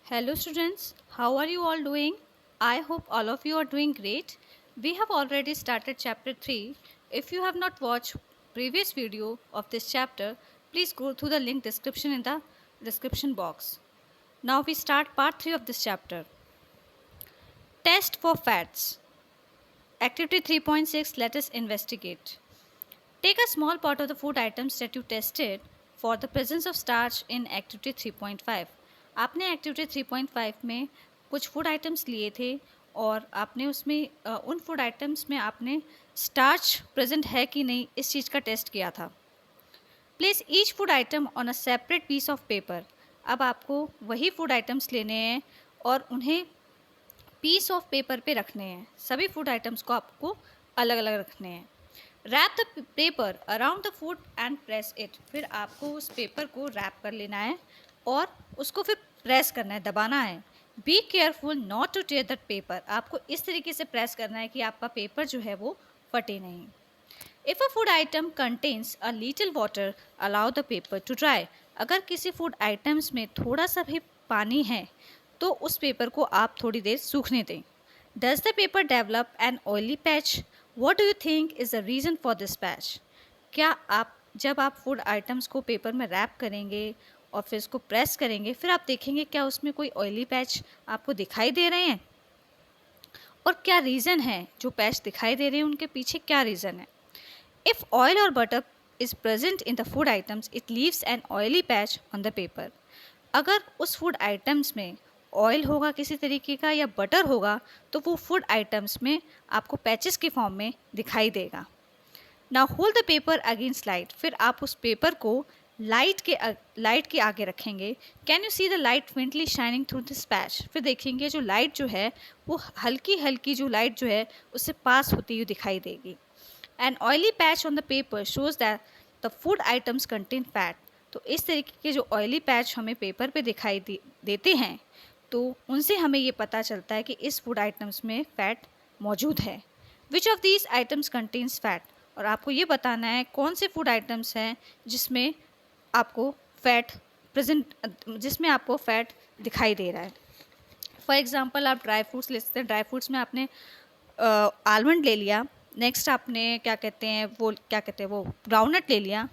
Hello students, how are you all doing? I hope all of you are doing great. We have already started chapter 3. If you have not watched previous video of this chapter, please go through the link description in the description box. Now we start part 3 of this chapter. Test for fats. Activity 3.6, let us investigate. Take a small part of the food items that you tested for the presence of starch in activity 3.5. आपने activity 3.5 में कुछ food items लिए थे और आपने उसमें उन food items में आपने स्टार्च प्रेजेंट है कि नहीं इस चीज़ का टेस्ट किया था. Place each food item on a separate piece of paper. अब आपको वही फूड आइटम्स लेने हैं और उन्हें पीस ऑफ पेपर पे रखने हैं. सभी फूड आइटम्स को आपको अलग अलग रखने हैं. Wrap the paper around the food and press it. फिर आपको उस पेपर को रैप कर लेना है और उसको फिर प्रेस करना है, दबाना है. Be careful not to tear that paper. आपको इस तरीके से प्रेस करना है कि आपका पेपर जो है वो फटे नहीं. If a food item contains a little water allow the paper two dry. अगर किसी फूड आइटम्स में थोड़ा सा भी पानी है तो उस पेपर को आप थोड़ी देर सूखने दें. Does the paper develop an oily patch. What do you think is the reason for this patch. क्या आप जब आप फूड आइटम्स को पेपर में रैप करेंगे और फिर इसको प्रेस करेंगे फिर आप देखेंगे क्या उसमें कोई ऑयली पैच आपको दिखाई दे रहे हैं और क्या रीज़न है जो पैच दिखाई दे रहे हैं उनके पीछे क्या रीज़न है. इफ़ ऑयल और butter is present in the food items it leaves an oily patch on the paper. अगर उस फूड आइटम्स में ऑयल होगा किसी तरीके का या बटर होगा तो वो फूड आइटम्स में आपको पैचेस के फॉर्म में दिखाई देगा. Now hold the paper against light. फिर आप उस पेपर को लाइट के आगे रखेंगे. Can you see the light faintly shining through this patch. फिर देखेंगे जो लाइट जो है वो हल्की हल्की जो लाइट जो है उससे पास होती हुई दिखाई देगी. An oily patch on the paper shows that the food items contain fat. तो इस तरीके के जो ऑयली पैच हमें पेपर पे दिखाई देते हैं तो उनसे हमें ये पता चलता है कि इस फूड आइटम्स में फ़ैट मौजूद है. विच of these items contains fat. और आपको ये बताना है कौन से फूड आइटम्स हैं जिसमें आपको आपको फ़ैट दिखाई दे रहा है. फॉर एग्ज़ाम्पल आप ड्राई फ्रूट्स ले सकते हैं. ड्राई फ्रूट्स में आपने आलमंड ले लिया. नेक्स्ट आपने क्या कहते हैं वो ग्राउंडनट ले लिया.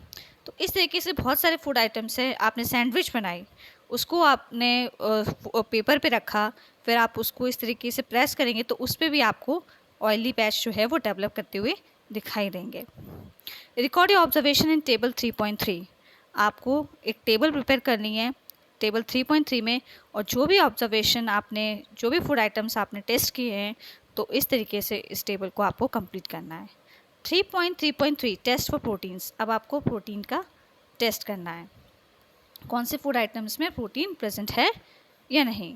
तो इस तरीके से बहुत सारे फूड आइटम्स हैं. आपने सैंडविच बनाई, उसको आपने पेपर पे रखा, फिर आप उसको इस तरीके से प्रेस करेंगे तो उस पर भी आपको ऑयली पैच जो है वो डेवलप करते हुए दिखाई देंगे. Record your observation in table 3.3. आपको एक टेबल प्रिपेयर करनी है टेबल 3.3 में और जो भी ऑब्जर्वेशन आपने जो भी फूड आइटम्स आपने टेस्ट किए हैं तो इस तरीके से इस टेबल को आपको कंप्लीट करना है. 3.3.3 टेस्ट फॉर प्रोटीन्स. अब आपको प्रोटीन का टेस्ट करना है कौन से फूड आइटम्स में प्रोटीन प्रेजेंट है या नहीं.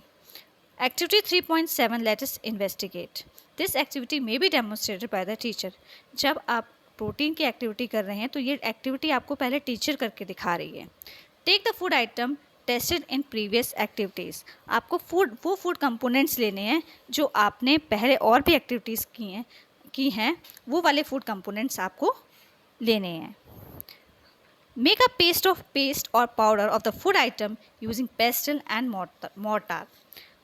Activity 3.7 let us investigate. This activity may be demonstrated by the teacher. जब आप प्रोटीन की एक्टिविटी कर रहे हैं तो ये एक्टिविटी आपको पहले टीचर करके दिखा रही है. Take the food item tested in previous activities. आपको वो फूड कंपोनेंट्स लेने हैं जो आपने पहले और भी एक्टिविटीज़ की हैं वो वाले फूड कंपोनेंट्स आपको लेने हैं. मेक अ पेस्ट और powder of the food item using pastel and mortar.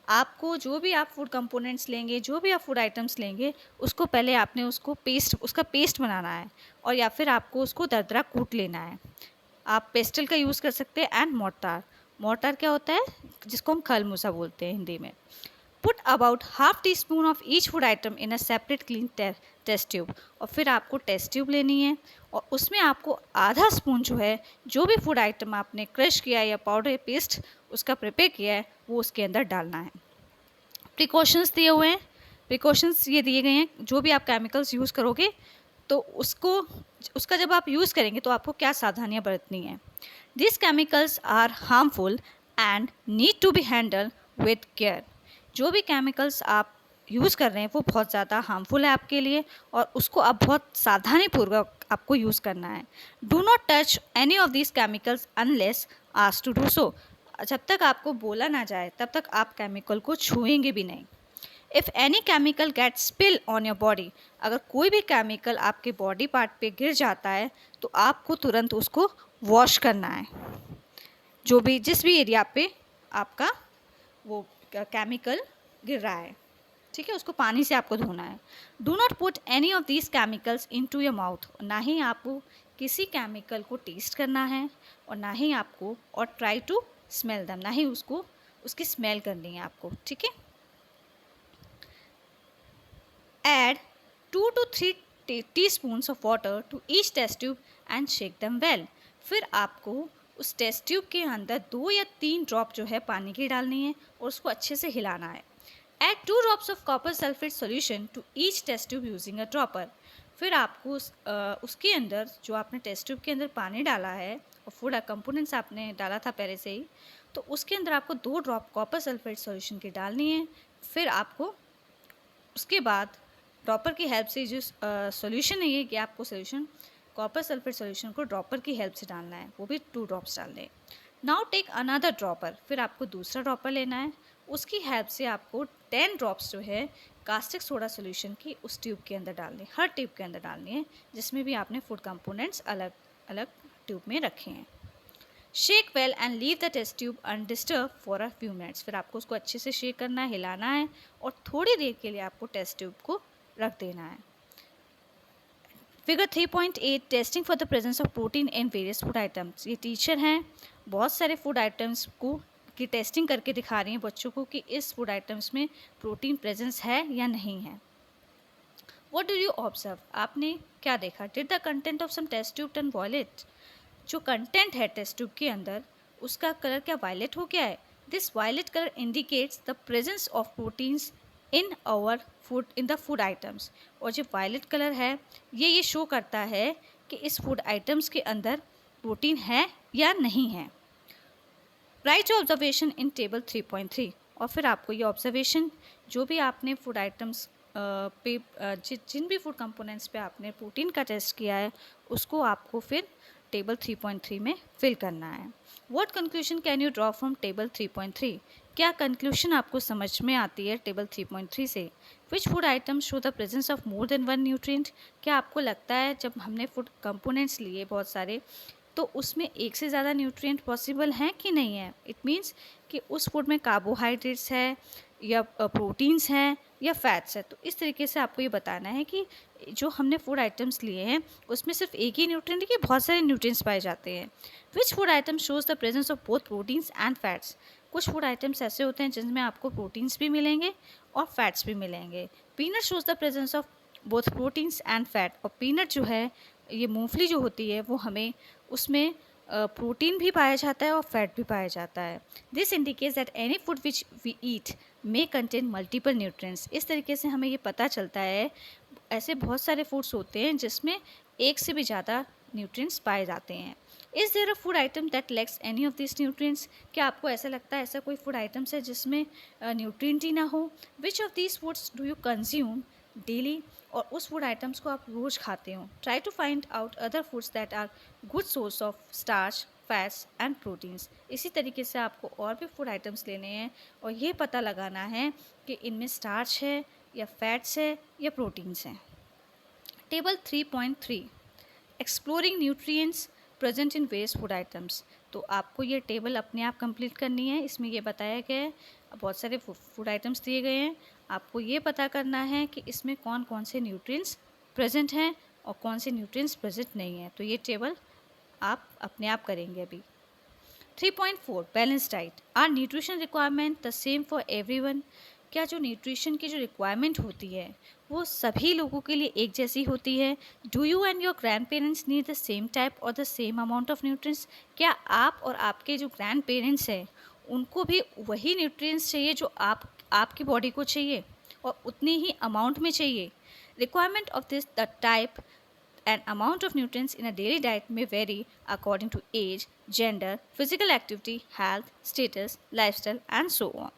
आपको जो भी आप फूड कंपोनेंट्स लेंगे जो भी आप फूड आइटम्स लेंगे उसको पहले आपने उसका पेस्ट बनाना है और या फिर आपको उसको दरदरा कूट लेना है. आप पेस्टल का यूज़ कर सकते हैं एंड मोर्टार क्या होता है जिसको हम खलमूसा बोलते हैं हिंदी में. Put about half teaspoon of each food item in a separate clean test tube. और फिर आपको टेस्ट ट्यूब लेनी है और उसमें आपको आधा स्पून जो है जो भी फूड आइटम आपने क्रश किया है या पाउडर पेस्ट उसका प्रिपेयर किया है वो उसके अंदर डालना है. प्रिकॉशंस दिए हुए हैं. प्रिकॉशंस ये दिए गए हैं जो भी आप केमिकल्स यूज़ करोगे तो उसका जब आप यूज़ करेंगे तो आपको क्या सावधानियाँ बरतनी है. This chemicals are harmful and need to be handle with care. जो भी केमिकल्स आप यूज़ कर रहे हैं वो बहुत ज़्यादा हार्मफुल है आपके लिए और उसको आप बहुत सावधानीपूर्वक आपको यूज़ करना है. Do not touch any of this chemicals unless asked to do so. जब तक आपको बोला ना जाए तब तक आप केमिकल को छुएंगे भी नहीं. If any chemical get spill on your body. अगर कोई भी केमिकल आपके बॉडी पार्ट पे गिर जाता है तो आपको तुरंत उसको वॉश करना है जिस भी एरिया पे आपका वो केमिकल गिर रहा है, ठीक है, उसको पानी से आपको धोना है। Do not put any of these chemicals into your mouth, ना ही आपको किसी केमिकल को टेस्ट करना है और ना ही आपको, और ट्राई टू स्मेल दम, ना ही उसको उसकी स्मेल करनी है आपको, ठीक है। Add 2 to 3 teaspoons of water to each test tube and shake them well. फिर आपको उस टेस्ट ट्यूब के अंदर 2 या 3 ड्रॉप जो है पानी की डालनी है और उसको अच्छे से हिलाना है। Add 2 drops of copper sulfate solution to each test tube using a dropper. फिर आपको उसके अंदर जो आपने टेस्ट ट्यूब के अंदर पानी डाला है और फूड कंपोनेंट्स आपने डाला था पहले से ही, तो उसके अंदर आपको 2 ड्रॉप कॉपर सल्फेट सॉल्यूशन की डालनी है। फिर आपको उसके बाद ड्रॉपर की हेल्प से जो सॉल्यूशन है ये कि आपको सॉल्यूशन कॉपर सल्फेट सॉल्यूशन को ड्रॉपर की हेल्प से डालना है, वो भी 2 ड्रॉप्स डालने हैं। नाउ टेक अनदर ड्रॉपर, फिर आपको दूसरा ड्रॉपर लेना है, उसकी हेल्प से आपको 10 ड्रॉप्स जो है कास्टिक सोडा सॉल्यूशन की उस ट्यूब के अंदर डालनी है, हर ट्यूब के अंदर डालनी है जिसमें भी आपने फूड कंपोनेंट्स अलग अलग ट्यूब में रखे हैं। Shake well and leave the test tube undisturbed for a few minutes, फिर आपको उसको अच्छे से शेक करना है, हिलाना है और थोड़ी देर के लिए आपको टेस्ट ट्यूब को रख देना है। Figure 3.8 testing for the presence of protein in various food items, ये टीचर हैं बहुत सारे फूड आइटम्स को की टेस्टिंग करके दिखा रही हैं बच्चों को कि इस फूड आइटम्स में प्रोटीन प्रेजेंस है या नहीं है। व्हाट डू यू ऑब्जर्व, आपने क्या देखा? Did the content of some test tube turn violet, जो कंटेंट है टेस्ट ट्यूब के अंदर उसका कलर क्या वायलेट हो गया है? This violet colour indicates the presence of proteins in our food in the food items, और जो वायलेट कलर है ये शो करता है कि इस फूड आइटम्स के अंदर प्रोटीन है या नहीं है। Right your observation in table 3.3, और फिर आपको ये ऑब्जर्वेशन जो भी आपने फूड आइटम्स पे जिन भी फूड कंपोनेंट्स पे आपने प्रोटीन का टेस्ट किया है उसको आपको फिर टेबल 3.3 में फिल करना है। What conclusion can you draw from table 3.3, क्या कंक्लूजन आपको समझ में आती है टेबल 3.3 से? Which food items show the presence of more than one nutrient, क्या आपको लगता है जब हमने फूड कंपोनेंट्स लिए बहुत सारे तो उसमें एक से ज़्यादा न्यूट्रिएंट पॉसिबल हैं कि नहीं है? इट मीन्स कि उस फूड में कार्बोहाइड्रेट्स है या प्रोटीन्स हैं या फैट्स है, तो इस तरीके से आपको ये बताना है कि जो हमने फूड आइटम्स लिए हैं उसमें सिर्फ एक ही न्यूट्रिएंट के बहुत सारे न्यूट्रिएंट्स पाए जाते हैं। Which food item shows the presence of both proteins and fats, कुछ फूड आइटम्स ऐसे होते हैं जिनमें आपको प्रोटीन्स भी मिलेंगे और फैट्स भी मिलेंगे। Peanut shows the presence of both proteins and fat, और पीनट जो है ये मूंगफली जो होती है वो हमें उसमें प्रोटीन भी पाया जाता है और फैट भी पाया जाता है। This indicates that any food which we eat may contain multiple nutrients, इस तरीके से हमें ये पता चलता है ऐसे बहुत सारे फूड्स होते हैं जिसमें एक से भी ज़्यादा न्यूट्रिएंट्स पाए जाते हैं। Is there a food item that lacks any of this nutrients, क्या आपको ऐसा लगता है ऐसा कोई फूड आइटम्स है जिसमें न्यूट्रिएंट ही ना हो? Which of these foods do you consume daily, और उस फूड आइटम्स को आप रोज़ खाते हो? Try to find out other foods that are good source of starch, fats and proteins. इसी तरीके से आपको और भी फूड आइटम्स लेने हैं और ये पता लगाना है कि इनमें स्टार्च है या फैट्स है या प्रोटीन्स हैं। Table 3.3 exploring nutrients present in various food items, तो आपको ये टेबल अपने आप कंप्लीट करनी है। इसमें ये बताया गया है बहुत सारे फूड आइटम्स दिए गए हैं, आपको ये पता करना है कि इसमें कौन कौन से न्यूट्रिएंट्स प्रेजेंट हैं और कौन से न्यूट्रिएंट्स प्रेजेंट नहीं हैं। तो ये टेबल आप अपने आप करेंगे अभी। 3.4 balance diet, are nutrition requirement the same for everyone, क्या जो न्यूट्रिशन की जो रिक्वायरमेंट होती है वो सभी लोगों के लिए एक जैसी होती है? Do you and your grandparents need the same type और the same amount of nutrients, क्या आप और आपके जो ग्रैंड पेरेंट्स हैं उनको भी वही न्यूट्रिएंट्स चाहिए जो आपकी बॉडी को चाहिए और उतनी ही अमाउंट में चाहिए? Requirement of this the type and amount of nutrients in a daily diet may vary according to age, gender, physical activity, health, status, lifestyle and so on.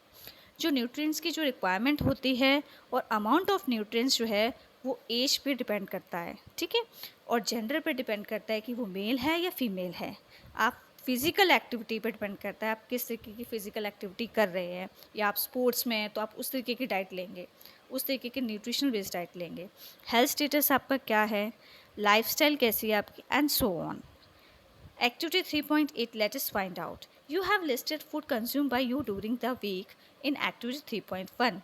जो न्यूट्रिएंट्स की जो रिक्वायरमेंट होती है और अमाउंट ऑफ न्यूट्रिएंट्स जो है वो as पे डिपेंड करता है, ठीक है, और जेंडर पे डिपेंड करता है कि वो मेल है या फीमेल है। आप फिज़िकल एक्टिविटी पे डिपेंड करता है आप किस तरीके की फ़िज़िकल एक्टिविटी कर रहे हैं, या आप स्पोर्ट्स में हैं तो आप उस तरीके की डाइट लेंगे, उस तरीके की न्यूट्रिशनल बेस्ड डाइट लेंगे। हेल्थ स्टेटस आपका क्या है, लाइफस्टाइल कैसी है आपकी, and so on. Activity 3.8 let us find out, You have listed food consumed by you during the week in activity 3.1.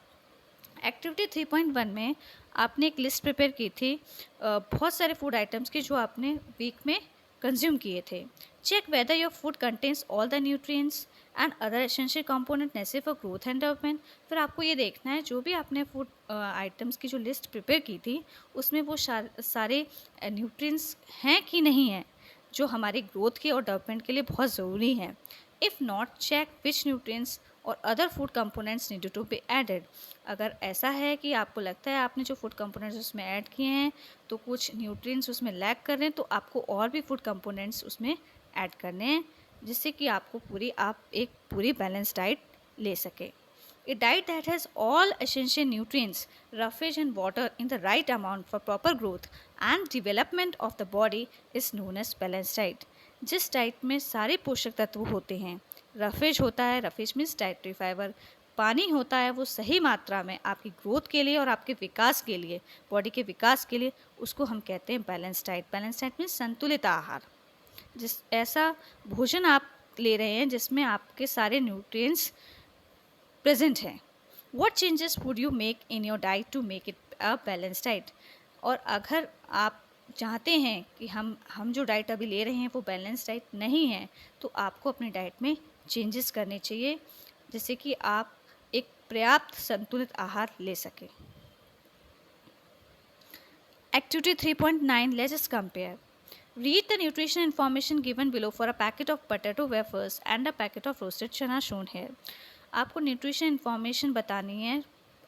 Activity 3.1 में आपने एक लिस्ट प्रिपेयर की थी बहुत सारे फूड आइटम्स की जो आपने वीक में कंज्यूम किए थे. Check whether your food contains all the nutrients and other essential component necessary for growth and development. फिर आपको ये देखना है जो भी आपने फूड आइटम्स की जो लिस्ट प्रिपेयर की थी उसमें वो सारे न्यूट्रिएंट्स हैं कि नहीं हैं जो हमारी ग्रोथ के और डेवलपमेंट के लिए बहुत ज़रूरी हैं. If not, check which nutrients और other food components need to be added. अगर ऐसा है कि आपको लगता है आपने जो फूड कंपोनेंट्स उसमें ऐड किए हैं तो कुछ न्यूट्रिएंट्स उसमें लैक कर रहे हैं, तो आपको और भी फूड कंपोनेंट्स उसमें ऐड करने हैं जिससे कि आपको आप एक पूरी बैलेंस डाइट ले सकें. A diet that has all essential nutrients, roughage and water in the right amount for proper growth and development of the body is known as balanced diet. जिस डाइट में सारे पोषक तत्व होते हैं, रफेज होता है, रफेज मीन्स डाइटरी फाइबर, पानी होता है वो सही मात्रा में आपकी ग्रोथ के लिए और आपके विकास के लिए, बॉडी के विकास के लिए, उसको हम कहते हैं balance diet. Balance diet means संतुलित आहार. जिस ऐसा भोजन आप ले रहे हैं जिसमें आपके सारे न्यूट्रिएंट्स प्रेजेंट हैं. What changes would you make in your diet to make it a balance diet. और अगर आप चाहते हैं कि हम जो डाइट अभी ले रहे हैं वो बैलेंस डाइट नहीं है तो आपको अपनी डाइट में चेंजेस करने चाहिए जिससे कि आप एक पर्याप्त संतुलित आहार ले सकें. Activity 3.9, let's us compare. Read the nutrition information given below for a packet of potato wafers and a packet of roasted chana shown here. आपको न्यूट्रिशन इन्फॉर्मेशन बतानी है.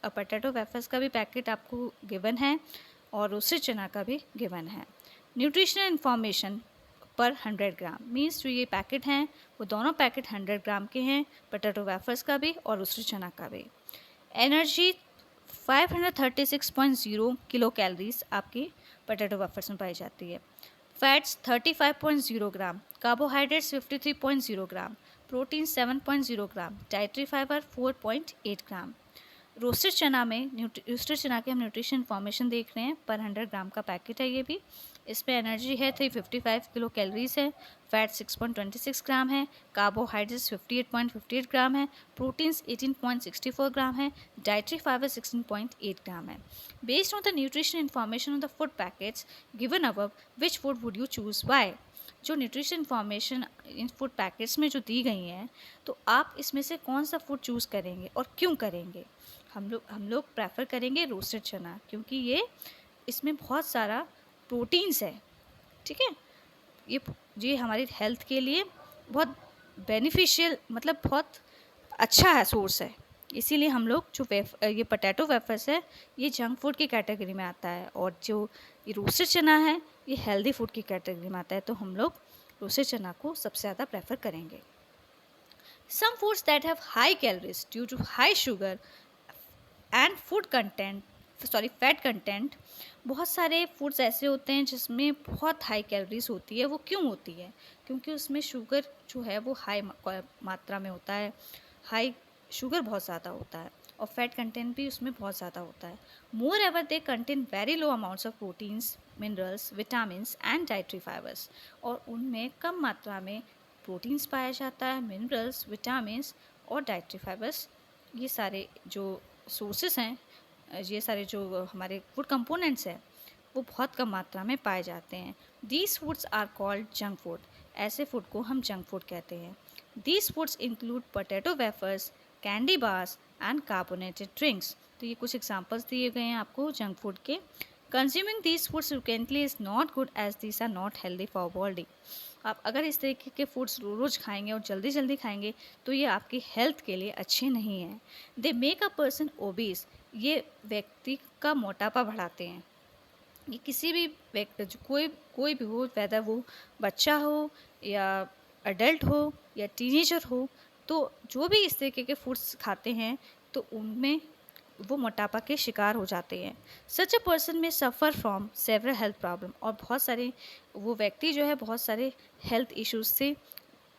पोटैटो वेफर्स का भी पैकेट आपको गिवन है और रोस्टेड चना का भी गिवन है. न्यूट्रिशनल इन्फॉर्मेशन पर 100 ग्राम मीन्स जो ये पैकेट हैं वो दोनों पैकेट 100 ग्राम के हैं, पोटैटो वेफर्स का भी और रोस्टेड चना का भी. एनर्जी 536.0 किलो कैलोरीज आपकी पोटैटो वेफर्स में पाई जाती है. फैट्स 35.0 ग्राम, कार्बोहाइड्रेट्स 53.0 ग्राम, प्रोटीन 7.0 ग्राम, डाइटरी फाइबर 4.8 ग्राम. रोस्टेड चना में रोस्टेड चना के हम न्यूट्रिशन इन्फॉर्मेशन देख रहे हैं. पर 100 ग्राम का पैकेट है ये भी. इस पर एनर्जी है 355 किलो कैलोरीज है, फैट 6.26 ग्राम है, कार्बोहाइड्रेट्स 58.58 ग्राम है, प्रोटीन्स 18.64 ग्राम है, डाइटरी फाइबर 16.8 ग्राम है. Based on the nutrition information on the food packets given above, which food would you choose, why. जो न्यूट्रिशन इन्फॉर्मेशन इन फूड पैकेट्स में जो दी गई हैं तो आप इसमें से कौन सा फूड चूज़ करेंगे और क्यों करेंगे. हम लोग प्रेफर करेंगे रोस्टेड चना क्योंकि इसमें बहुत सारा प्रोटीन्स है. ठीक है, ये हमारी हेल्थ के लिए बहुत बेनिफिशियल, मतलब बहुत अच्छा है, सोर्स है. इसीलिए हम लोग जो ये पोटैटो वेफर्स है ये जंक फूड की कैटेगरी में आता है और जो ये रोस्टेड चना है ये हेल्दी फूड की कैटेगरी में आता है. तो हम लोग रोस्टेड चना को सबसे ज़्यादा प्रेफर करेंगे. Some foods that have high calories due to high sugar and fat content. बहुत सारे फूड्स ऐसे होते हैं जिसमें बहुत हाई कैलोरीज होती है. वो क्यों होती है? क्योंकि उसमें शुगर जो है वो हाई मात्रा में होता है, हाई शुगर बहुत ज़्यादा होता है और फैट कंटेंट भी उसमें बहुत ज़्यादा होता है. Moreover they contain very low amounts of proteins, minerals, vitamins and dietary fibres. और उनमें कम मात्रा में प्रोटीन्स पाया जाता है, मिनरल्स, विटामिन्स और डाइटरी फाइबर्स. ये सारे जो सोर्सेस हैं, ये सारे जो हमारे फूड कंपोनेंट्स हैं वो बहुत कम मात्रा में पाए जाते हैं. These foods are called junk food. ऐसे फूड को हम जंक फूड कहते हैं. These foods include potato wafers, candy bars and carbonated drinks. तो ये कुछ एग्जांपल्स दिए गए हैं आपको जंक फूड के. Consuming these foods frequently is not good as these are not healthy for body. आप अगर इस तरीके के फूड्स रोज़ खाएंगे और जल्दी जल्दी खाएंगे तो ये आपकी हेल्थ के लिए अच्छे नहीं हैं. They make a person obese. ये व्यक्ति का मोटापा बढ़ाते हैं. ये किसी भी व्यक्ति कोई भी हो, वेदर वो बच्चा हो या अडल्ट हो या टीनेजर हो, तो जो भी इस तरीके के फूड्स खाते हैं तो उनमें वो मोटापा के शिकार हो जाते हैं. सच अ पर्सन में suffer from several health problem. और बहुत सारे वो व्यक्ति जो है बहुत सारे हेल्थ इश्यूज से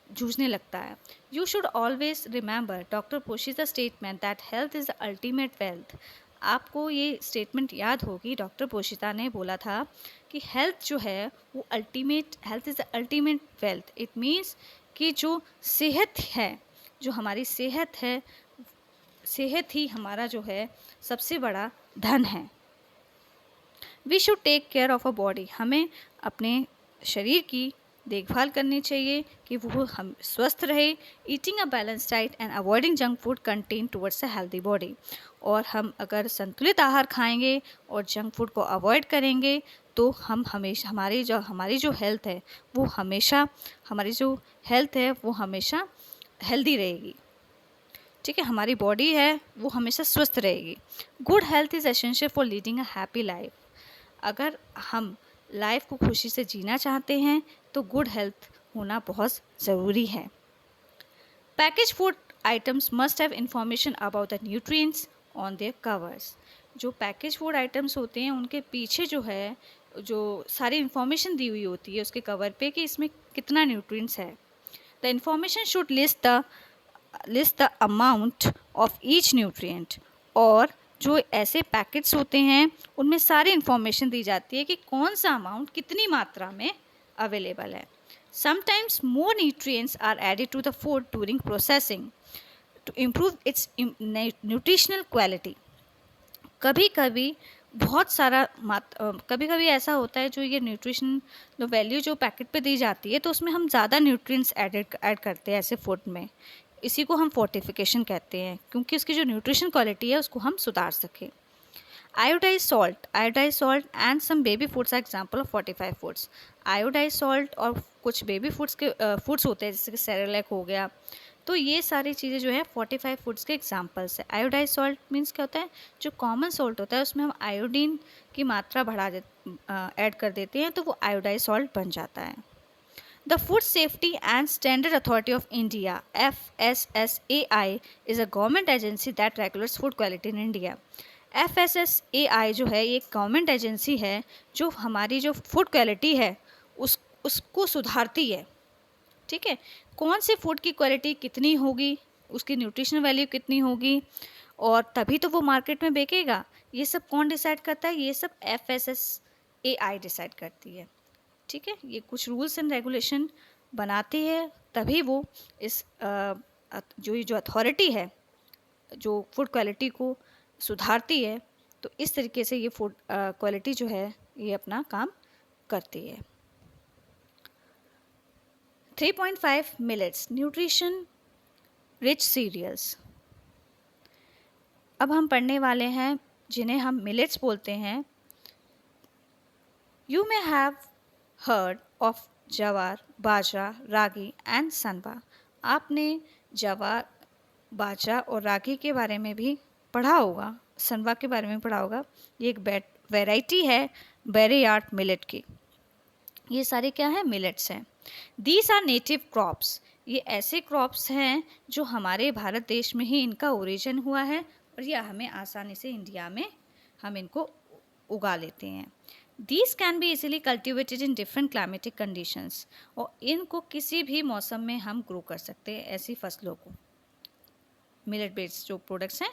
जूझने लगता है. You should always remember doctor Poshita statement that health is the ultimate wealth. आपको ये स्टेटमेंट याद होगी, डॉक्टर पोशिता ने बोला था कि हेल्थ जो है वो health is the ultimate wealth. It means कि जो सेहत है, जो हमारी सेहत है, सेहत ही हमारा जो है सबसे बड़ा धन है। We should take care of a body, हमें अपने शरीर की देखभाल करनी चाहिए कि वो हम स्वस्थ रहे। Eating a balance diet and avoiding junk food contain towards a healthy body. और हम अगर संतुलित आहार खाएंगे और जंक फूड को अवॉइड करेंगे तो हम हमेशा हमारी जो हेल्थ है वो हमेशा हमारी जो हेल्थ है वो हमेशा हेल्दी रहेगी। ठीक है, हमारी बॉडी है वो हमेशा स्वस्थ रहेगी। Good health is essential for leading a happy life. अगर हम लाइफ को खुशी से जीना चाहते हैं तो गुड हेल्थ होना बहुत ज़रूरी है। Package food items must have information about the nutrients on their covers. जो पैकेज फूड आइटम्स होते हैं उनके पीछे जो है जो सारी इंफॉर्मेशन दी हुई होती है उसके कवर पे कि इसमें कितना न्यूट्रिएंट्स है। The information should list the amount of each nutrient. और जो ऐसे पैकेट्स होते हैं उनमें सारी इंफॉर्मेशन दी जाती है कि कौन सा अमाउंट कितनी मात्रा में अवेलेबल है। Sometimes more nutrients are added to the food during processing to improve its nutritional quality. कभी कभी बहुत सारा कभी कभी ऐसा होता है जो ये न्यूट्रिशन जो वैल्यू जो पैकेट पे दी जाती है तो उसमें हम ज़्यादा न्यूट्रिएंट्स ऐड करते हैं ऐसे फूड में। इसी को हम फोर्टिफिकेशन कहते हैं क्योंकि उसकी जो न्यूट्रिशन क्वालिटी है उसको हम सुधार सकें। Iodize salt and some baby foods are example of fortified foods. Iodize salt और कुछ बेबी फूड्स होते हैं जैसे कि सेरेलैक हो गया। तो ये सारी चीज़ें जो है फोर्टिफाइड फूड्स के एग्जाम्पल्स है। आयोडाइज सॉल्ट मीन्स क्या होता है, जो कॉमन सॉल्ट होता है उसमें हम आयोडीन की मात्रा ऐड कर देते हैं तो वो आयोडाइज सॉल्ट बन जाता है। The Food Safety and Standard Authority of India (FSSAI) is a government agency that regulates food quality in India. FSSAI जो है ये एक गवर्नमेंट एजेंसी है जो हमारी जो फूड क्वालिटी है उसको सुधारती है। ठीक है, कौन सी फूड की क्वालिटी कितनी होगी, उसकी न्यूट्रिशनल वैल्यू कितनी होगी और तभी तो वो मार्केट में बेचेगा। ये सब कौन डिसाइड करता है, ये सब FSSAI डिसाइड करती है। ठीक है, ये कुछ रूल्स एंड रेगुलेशन बनाती है तभी वो इस जो अथॉरिटी है जो फूड क्वालिटी को सुधारती है तो इस तरीके से ये फूड क्वालिटी जो है ये अपना काम करती है। 3.5 मिलेट्स न्यूट्रिशन रिच सीरियल्स। अब हम पढ़ने वाले हैं जिन्हें हम मिलेट्स बोलते हैं। You may have heard of जवार, बाजरा, रागी एंड सनवा। आपने जवार, बाजरा और रागी के बारे में भी पढ़ा होगा, सनवा के बारे में पढ़ा होगा। ये एक वैरायटी है बैरेयार्ड मिलेट की। ये सारे क्या है, मिलेट्स हैं। These are native crops. ये ऐसे क्रॉप्स हैं जो हमारे भारत देश में ही इनका ओरिजिन हुआ है और यह हमें आसानी से इंडिया में हम इनको उगा लेते हैं। These can be easily cultivated in different climatic conditions। और इनको किसी भी मौसम में हम ग्रो कर सकते हैं ऐसी फसलों को। मिलेट बेस्ड जो प्रोडक्ट्स हैं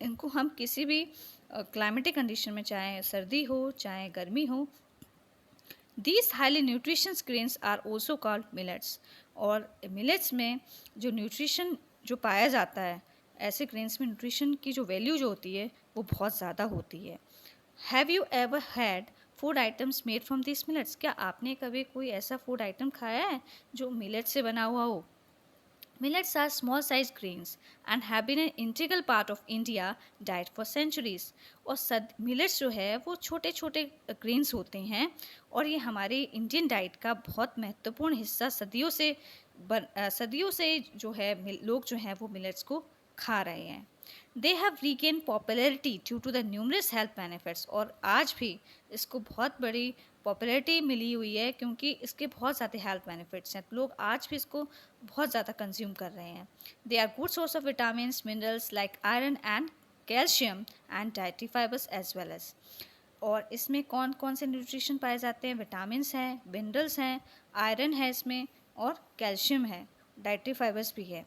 इनको हम किसी भी क्लाइमेटिक कंडीशन में, चाहे सर्दी हो चाहे गर्मी हो। These highly nutritious grains are also called millets। और मिलेट्स में जो न्यूट्रिशन जो पाया जाता है ऐसे ग्रेन्स में न्यूट्रिशन की जो वैल्यू जो होती है वो बहुत ज़्यादा होती है। Have you ever had food items made from this millets? क्या आपने कभी कोई ऐसा फूड आइटम खाया है जो मिलेट से बना हुआ हो? Millets are small size grains and have been an integral part of India diet for centuries. और मिलेट्स जो है वो छोटे छोटे ग्रेन्स होते हैं और ये हमारे इंडियन डाइट का बहुत महत्वपूर्ण हिस्सा सदियों से जो है लोग जो हैं वो मिलेट्स को खा रहे हैं। They have regain popularity due to the numerous health benefits. और आज भी इसको बहुत बड़ी पॉपुलरिटी मिली हुई है क्योंकि इसके बहुत ज़्यादा हेल्थ बेनिफिट्स हैं। लोग आज भी इसको बहुत ज़्यादा कंज्यूम कर रहे हैं। They are good source of vitamins, minerals like iron and calcium and dietary fibres as well as. और इसमें कौन कौन से न्यूट्रिशन पाए जाते हैं? विटामिन्स हैं, मिनरल्स हैं, आयरन है इसमें और कैल्शियम है, डाइटरी फाइबर्स भी है।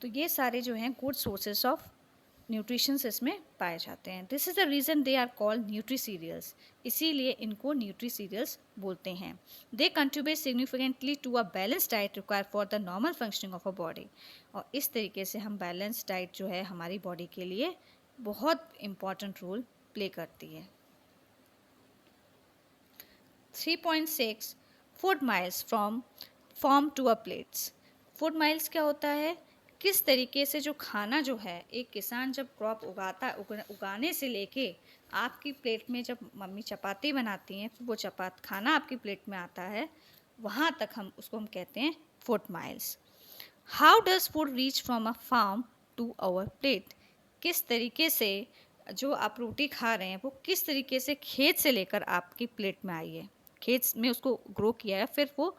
तो ये सारे जो हैं गुड सोर्सेस ऑफ न्यूट्रिशंस इसमें पाए जाते हैं। This is the reason they are called nutri cereals, इसीलिए इनको न्यूट्री सीरियल्स बोलते हैं। They contribute significantly to a balance diet require for the normal functioning of a body. और इस तरीके से हम बैलेंस डाइट जो है हमारी बॉडी के लिए बहुत इम्पॉर्टेंट रोल प्ले करती है। 3.6 food miles from farm to a plates. Food miles क्या होता है? किस तरीके से जो खाना जो है एक किसान जब क्रॉप उगाने से लेके आपकी प्लेट में जब मम्मी चपाती बनाती हैं वो खाना आपकी प्लेट में आता है, वहाँ तक हम कहते हैं food miles. How does food reach from a farm to our plate? किस तरीके से जो आप रोटी खा रहे हैं वो किस तरीके से खेत से लेकर आपकी प्लेट में आई है, खेत में उसको ग्रो किया है, फिर वो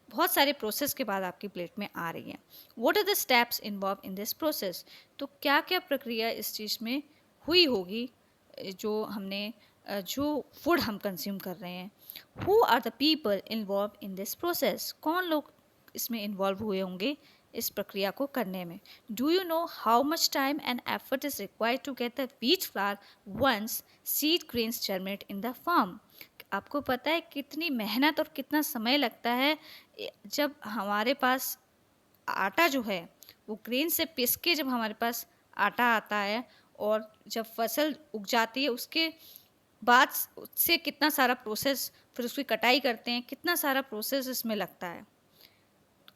बहुत सारे प्रोसेस के बाद आपकी प्लेट में आ रही है। What are the steps involve in this process? तो क्या क्या प्रक्रिया इस चीज़ में हुई होगी जो फूड हम कंज्यूम कर रहे हैं। Who are the people involve in this process? कौन लोग इसमें इन्वॉल्व हुए होंगे इस प्रक्रिया को करने में? Do you know how much time and effort is required to get the wheat flour once seed grains germinate in the farm? आपको पता है कितनी मेहनत और कितना समय लगता है जब हमारे पास आटा जो है वो ग्रेन से पिस के जब हमारे पास आटा आता है, और जब फसल उग जाती है उसके बाद से कितना सारा प्रोसेस, फिर उसकी कटाई करते हैं, कितना सारा प्रोसेस इसमें लगता है।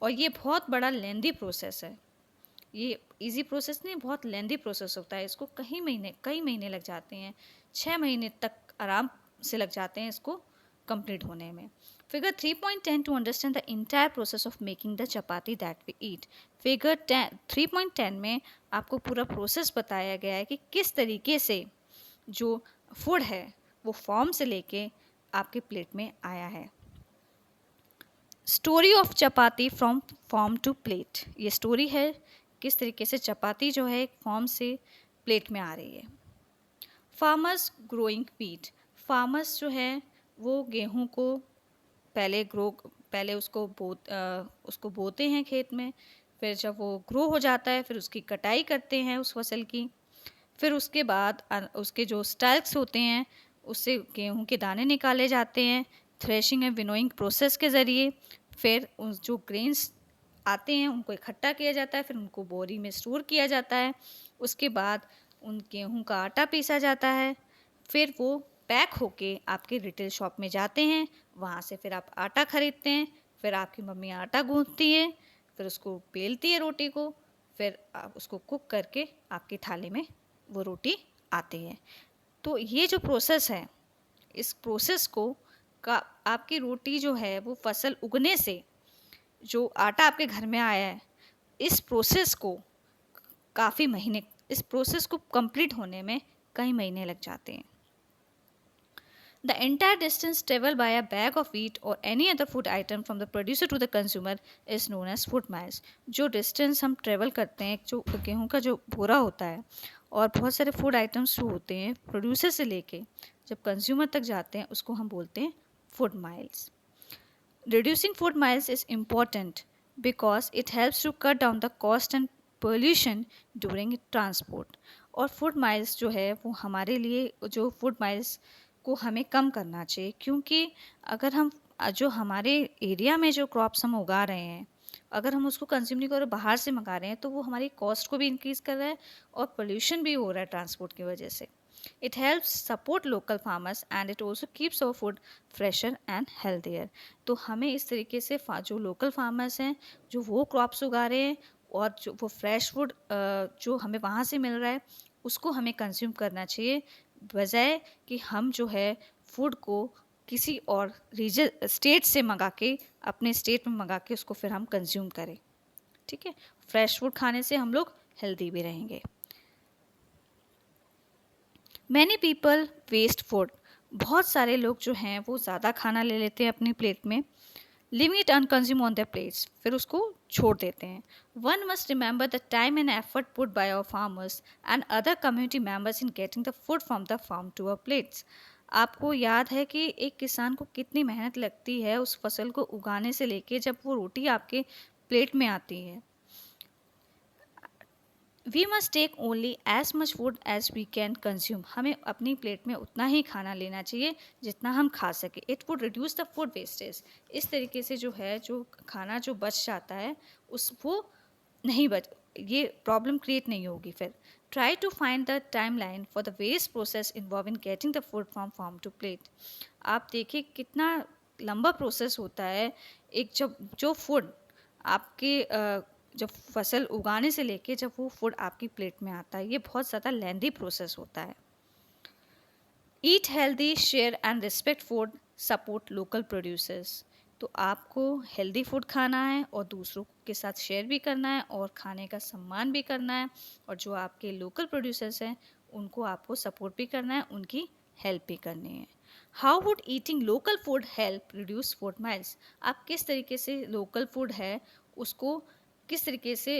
और ये बहुत बड़ा लेंदी प्रोसेस है, ये इजी प्रोसेस नहीं, बहुत लेंदी प्रोसेस होता है। इसको कई महीने लग जाते हैं, 6 महीने तक आराम से लग जाते हैं इसको कंप्लीट होने में। Figure 3.10 to understand the entire process of making the chapati that we eat. Figure 3.10 में आपको पूरा प्रोसेस बताया गया है कि किस तरीके से जो फूड है वो फॉर्म से लेके आपके प्लेट में आया है। Story of chapati from farm to plate, ये स्टोरी है किस तरीके से चपाती जो है फॉर्म से प्लेट में आ रही है। फार्मर्स ग्रोइंग व्हीट, फार्मर्स जो है वो गेहूं को पहले उसको बोते हैं खेत में, फिर जब वो ग्रो हो जाता है फिर उसकी कटाई करते हैं उस फसल की, फिर उसके बाद उसके जो स्टैल्क्स होते हैं उससे गेहूं के दाने निकाले जाते हैं थ्रेशिंग एंड विनोइंग प्रोसेस के ज़रिए। फिर उस जो ग्रेन्स आते हैं उनको इकट्ठा किया जाता है, फिर उनको बोरी में स्टोर किया जाता है। उसके बाद उन गेहूं का आटा पीसा जाता है, फिर वो पैक होके आपके रिटेल शॉप में जाते हैं, वहाँ से फिर आप आटा खरीदते हैं, फिर आपकी मम्मी आटा गूंथती है, फिर उसको बेलती है रोटी को, फिर आप उसको कुक करके आपकी थाली में वो रोटी आती है। तो ये जो प्रोसेस है, इस प्रोसेस को का आपकी रोटी जो है वो फसल उगने से जो आटा आपके घर में आया है, इस प्रोसेस को कंप्लीट होने में कई महीने लग जाते हैं। The entire distance traveled by a bag of wheat or any other food item from the producer to the consumer is known as food miles. जो डिस्टेंस हम ट्रेवल करते हैं, जो गेहूं का जो बोरा होता है और बहुत सारे फूड आइटम्स जो होते हैं प्रोड्यूसर से लेके जब कंज्यूमर तक जाते हैं उसको हम बोलते हैं food miles. Reducing food miles is important because it helps to cut down the cost and pollution during transport. और फूड माइल्स जो है वो हमारे लिए, जो फूड माइल्स को हमें कम करना चाहिए, क्योंकि अगर हम जो हमारे एरिया में जो क्रॉप्स हम उगा रहे हैं अगर हम उसको कंज्यूम नहीं कर रहे, बाहर से मंगा रहे हैं, तो वो हमारी कॉस्ट को भी इंक्रीज़ कर रहा है और पोल्यूशन भी हो रहा है ट्रांसपोर्ट की वजह से। It helps support local farmers and it also keeps our food fresher and healthier. तो हमें इस तरीके से जो लोकल फार्मर्स हैं जो वो क्रॉप्स उगा रहे हैं और जो वो फ्रेश फूड जो हमें वहाँ से मिल रहा है उसको हमें कंज्यूम करना चाहिए, बजाय कि हम जो है फूड को किसी और रीजन स्टेट से मंगा के अपने स्टेट में मंगा के उसको फिर हम कंज्यूम करें। ठीक है, फ्रेश फूड खाने से हम लोग हेल्दी भी रहेंगे। मैनी पीपल वेस्ट फूड, बहुत सारे लोग जो हैं वो ज़्यादा खाना ले लेते हैं अपनी प्लेट में, leaving it unconsumed on their plates, फिर उसको छोड़ देते हैं। One must remember the time and effort put by our farmers and other community members in getting the food from the farm to our plates. आपको याद है कि एक किसान को कितनी मेहनत लगती है उस फसल को उगाने से लेके जब वो रोटी आपके प्लेट में आती है। We must take only as much food as we can consume. हमें अपनी प्लेट में उतना ही खाना लेना चाहिए जितना हम खा सके। It would reduce the food wastage. इस तरीके से जो है, जो खाना जो बच जाता है उस वो नहीं बच, ये प्रॉब्लम क्रिएट नहीं होगी फिर। Try to find the timeline for the waste process involve in getting the food from farm to plate. आप देखिए कितना लंबा प्रोसेस होता है। एक जब जो फूड आपके जब फसल उगाने से लेके जब वो फूड आपकी प्लेट में आता है, ये बहुत ज़्यादा लेंदी प्रोसेस होता है। Eat healthy, share and respect food, support local producers. तो आपको हेल्दी फूड खाना है और दूसरों के साथ शेयर भी करना है और खाने का सम्मान भी करना है। और जो आपके लोकल प्रोड्यूसर्स हैं उनको आपको सपोर्ट भी करना है, उनकी हेल्प भी करनी है। How would eating local food help reduce food miles. आप किस तरीके से लोकल फूड है उसको किस तरीके से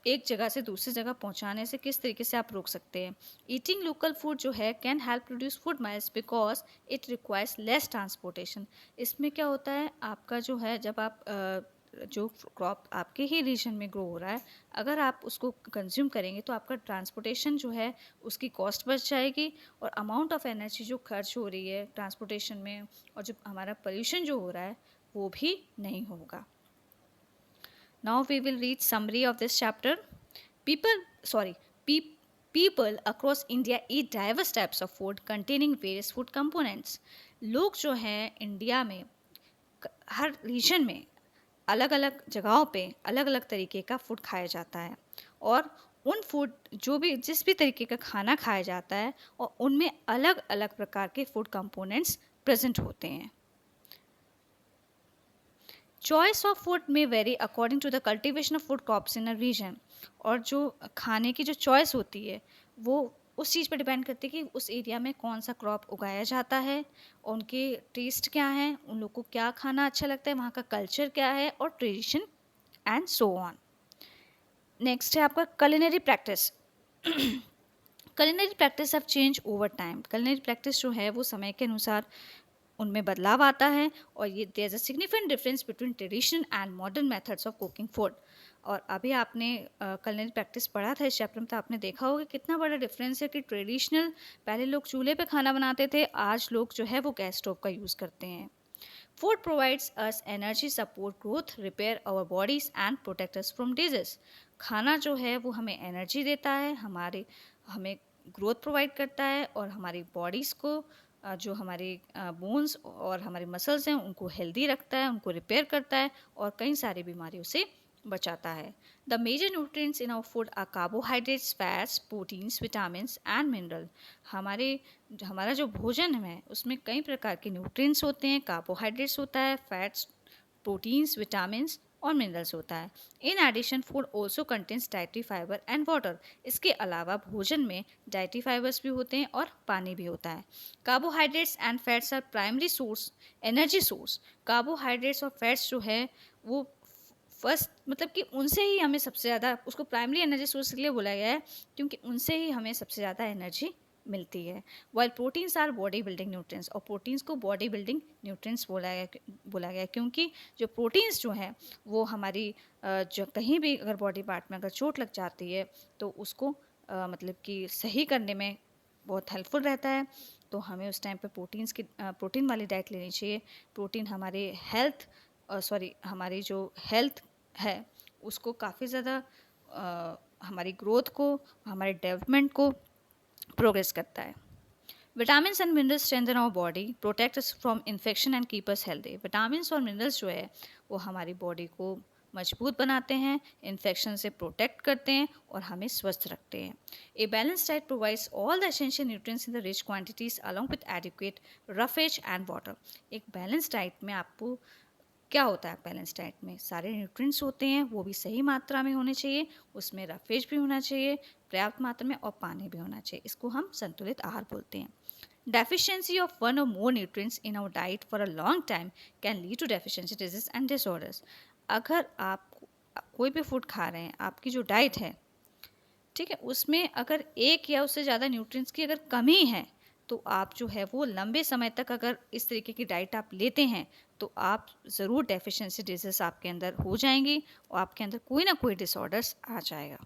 एक जगह से दूसरी जगह पहुंचाने से किस तरीके से आप रोक सकते हैं। ईटिंग लोकल फूड जो है can help reduce food miles because it requires less transportation. इसमें क्या होता है, आपका जो है जब आप जो क्रॉप आपके ही रीजन में ग्रो हो रहा है, अगर आप उसको कंज्यूम करेंगे तो आपका ट्रांसपोर्टेशन जो है उसकी कॉस्ट बच जाएगी और अमाउंट ऑफ एनर्जी जो खर्च हो रही है ट्रांसपोर्टेशन में और जो हमारा पोल्यूशन जो हो रहा है वो भी नहीं होगा। Now we will read summary of this chapter. People, sorry, people across India eat diverse types of food containing various food components. लोग जो हैं इंडिया में हर रीजन में अलग अलग जगहों पे अलग अलग तरीके का फूड खाया जाता है और उन फूड जो भी जिस भी तरीके का खाना खाया जाता है और उनमें अलग अलग प्रकार के फूड कंपोनेंट्स प्रेजेंट होते हैं। Choice of food may vary according to the cultivation of food crops in a region. और जो खाने की जो चॉइस होती है वो उस चीज़ पर डिपेंड करती है कि उस एरिया में कौन सा क्रॉप उगाया जाता है, उनके टेस्ट क्या हैं, उन लोग को क्या खाना अच्छा लगता है, वहाँ का कल्चर क्या है और tradition and so on. Next है आपका culinary practice. culinary practice have change over time. culinary practice जो है वो समय के अनुसार उनमें बदलाव आता है और ये there is a significant difference between tradition and modern methods of cooking food. और अभी आपने culinary प्रैक्टिस पढ़ा था इस चैप्टर में, तो आपने देखा होगा कितना बड़ा डिफरेंस है कि ट्रेडिशनल पहले लोग चूल्हे पे खाना बनाते थे, आज लोग जो है वो गैस स्टोव का यूज़ करते हैं। Food provides us energy, support growth, repair our bodies and protect us from disease. खाना जो है वो हमें एनर्जी देता है, हमें ग्रोथ प्रोवाइड करता है और हमारी बॉडीज़ को जो हमारे बोन्स और हमारे मसल्स हैं उनको हेल्दी रखता है, उनको रिपेयर करता है और कई सारी बीमारियों से बचाता है। The major nutrients in our food are carbohydrates, fats, proteins, vitamins and mineral. हमारा जो भोजन है उसमें कई प्रकार के न्यूट्रिएंट्स होते हैं, कार्बोहाइड्रेट्स होता है, फैट्स, प्रोटीन्स, विटामिन्स और मिनरल्स होता है। In addition food also contains dietary fibre and water. इसके अलावा भोजन में डाइटरी फाइबर्स भी होते हैं और पानी भी होता है। Carbohydrates and fats are primary source, energy source. Carbohydrates और फैट्स जो है वो फर्स्ट मतलब कि उनसे ही हमें सबसे ज़्यादा, उसको प्राइमरी एनर्जी सोर्स के लिए बोला गया है क्योंकि उनसे ही हमें सबसे ज़्यादा एनर्जी मिलती है। While proteins our body building nutrients. और प्रोटीन्स को बॉडी बिल्डिंग न्यूट्रिएंट्स बोला गया क्योंकि जो प्रोटीन्स जो हैं वो हमारी जो कहीं भी अगर बॉडी पार्ट में अगर चोट लग जाती है तो उसको मतलब कि सही करने में बहुत हेल्पफुल रहता है। तो हमें उस टाइम पे प्रोटीन वाली डाइट लेनी चाहिए। प्रोटीन हमारे हमारी जो हेल्थ है उसको काफ़ी ज़्यादा हमारी ग्रोथ को, हमारे डेवलपमेंट को प्रोग्रेस करता है। Vitamins and minerals strengthen our body, protect us from infection and keep us healthy. Vitamins और मिनरल्स जो है वो हमारी बॉडी को मजबूत बनाते हैं, इन्फेक्शन से प्रोटेक्ट करते हैं और हमें स्वस्थ रखते हैं। A balance diet provides all the essential nutrients in the rich quantities along with adequate roughage and water. एक बैलेंस डाइट में आपको क्या होता है, बैलेंस डाइट में सारे न्यूट्रिएंट्स होते हैं, वो भी सही मात्रा में होने चाहिए, उसमें रफेज भी होना चाहिए पर्याप्त मात्रा में और पानी भी होना चाहिए। इसको हम संतुलित आहार बोलते हैं। डेफिशिएंसी ऑफ वन और more nutrients in our diet for a long time can lead to deficiency disease and disorders. अगर आप कोई भी फूड खा रहे हैं, आपकी जो डाइट है ठीक है, उसमें अगर एक या उससे ज़्यादा न्यूट्रिएंट्स की अगर कमी है तो आप जो है वो लंबे समय तक अगर इस तरीके की डाइट आप लेते हैं तो आप ज़रूर डेफिशिएंसी डिजीज़ आपके अंदर हो जाएंगी और आपके अंदर कोई ना कोई डिसऑर्डर्स आ जाएगा।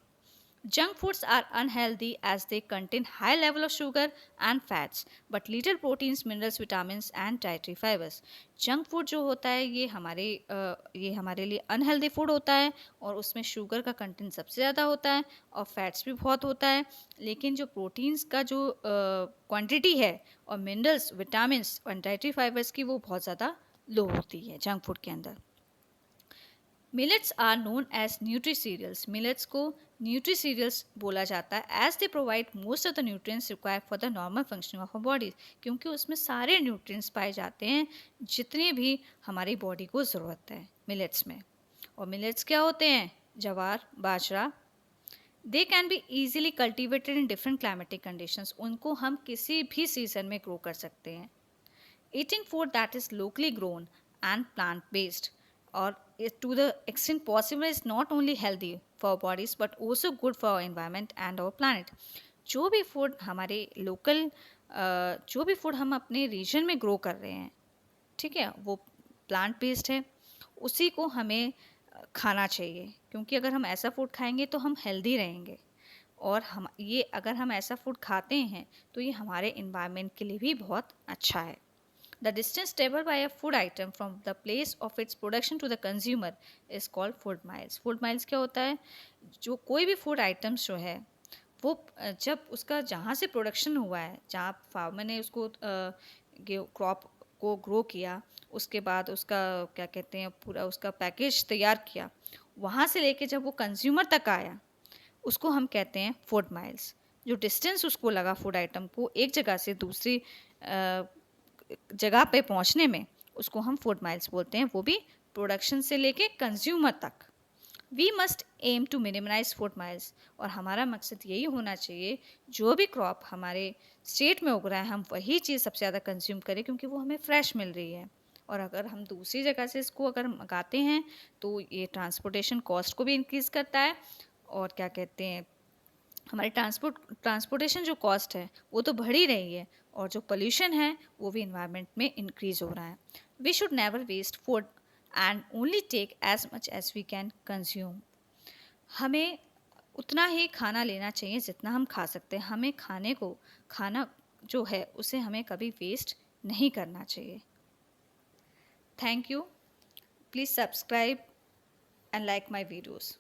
Junk foods are unhealthy as they contain high level of sugar and fats, but little proteins, minerals, vitamins and dietary fibers. Junk food जो होता है ये हमारे लिए अनहेल्दी फूड होता है और उसमें शुगर का कंटेंट सबसे ज़्यादा होता है और फैट्स भी बहुत होता है, लेकिन जो प्रोटीन्स का जो क्वांटिटी है और मिनरल्स, विटामिन्स और डाइटरी फाइबर्स की वो बहुत ज़्यादा लो होती है जंक फूड के अंदर। Millets are known as nutri cereals. Millets को न्यूट्री सीरियल्स बोला जाता है as they provide most of the nutrients required for the normal functioning of a body, क्योंकि उसमें सारे न्यूट्रिएंट्स पाए जाते हैं जितने भी हमारी बॉडी को ज़रूरत है मिलेट्स में। और मिलेट्स क्या होते हैं? Jowar, bajra. They can be easily cultivated in different climatic conditions. उनको हम किसी भी सीजन में ग्रो कर सकते हैं। Eating food that is locally grown and plant based or to the extent possible is not only healthy for our bodies but also good for our environment and our planet. जो भी food हमारे local जो भी food हम अपने reason में grow कर रहे हैं, ठीक है, वो प्लांट बेस्ड है, उसी को हमें खाना चाहिए, क्योंकि अगर हम ऐसा फूड खाएंगे तो हम हेल्दी रहेंगे। और अगर हम ऐसा फूड खाते हैं तो ये हमारे इन्वायरमेंट के लिए भी बहुत अच्छा है। The distance traveled by a food item from the place of its production to the consumer is called food miles. Food miles क्या होता है? जो कोई भी फूड आइटम्स जो है वो जब उसका जहाँ से प्रोडक्शन हुआ है, जहाँ फार्मर ने उसको क्रॉप को ग्रो किया, उसके बाद उसका क्या कहते हैं पूरा उसका पैकेज तैयार किया, वहाँ से लेके जब वो कंज्यूमर तक आया, उसको हम कहते हैं फूड माइल्स। जो डिस्टेंस उसको लगा फूड आइटम को एक जगह से दूसरी जगह पे पहुंचने में, उसको हम फूड माइल्स बोलते हैं, वो भी प्रोडक्शन से लेके कंज्यूमर तक। We must aim to minimise food miles. और हमारा मकसद यही होना चाहिए जो भी क्रॉप हमारे स्टेट में उग रहा है हम वही चीज़ सबसे ज़्यादा कंज्यूम करें, क्योंकि वो हमें फ्रेश मिल रही है। और अगर हम दूसरी जगह से इसको अगर मंगाते हैं तो ये ट्रांसपोर्टेशन कॉस्ट को भी इंक्रीज़ करता है और क्या कहते हैं हमारी ट्रांसपोर्टेशन जो कॉस्ट है वो तो बढ़ ही रही है और जो पोल्यूशन है वो भी इन्वायरमेंट में इंक्रीज हो रहा है। We should never waste food and only take as much as we can consume. हमें उतना ही खाना लेना चाहिए जितना हम खा सकते हैं। हमें खाना जो है उसे हमें कभी वेस्ट नहीं करना चाहिए। Thank you. Please subscribe and like my videos.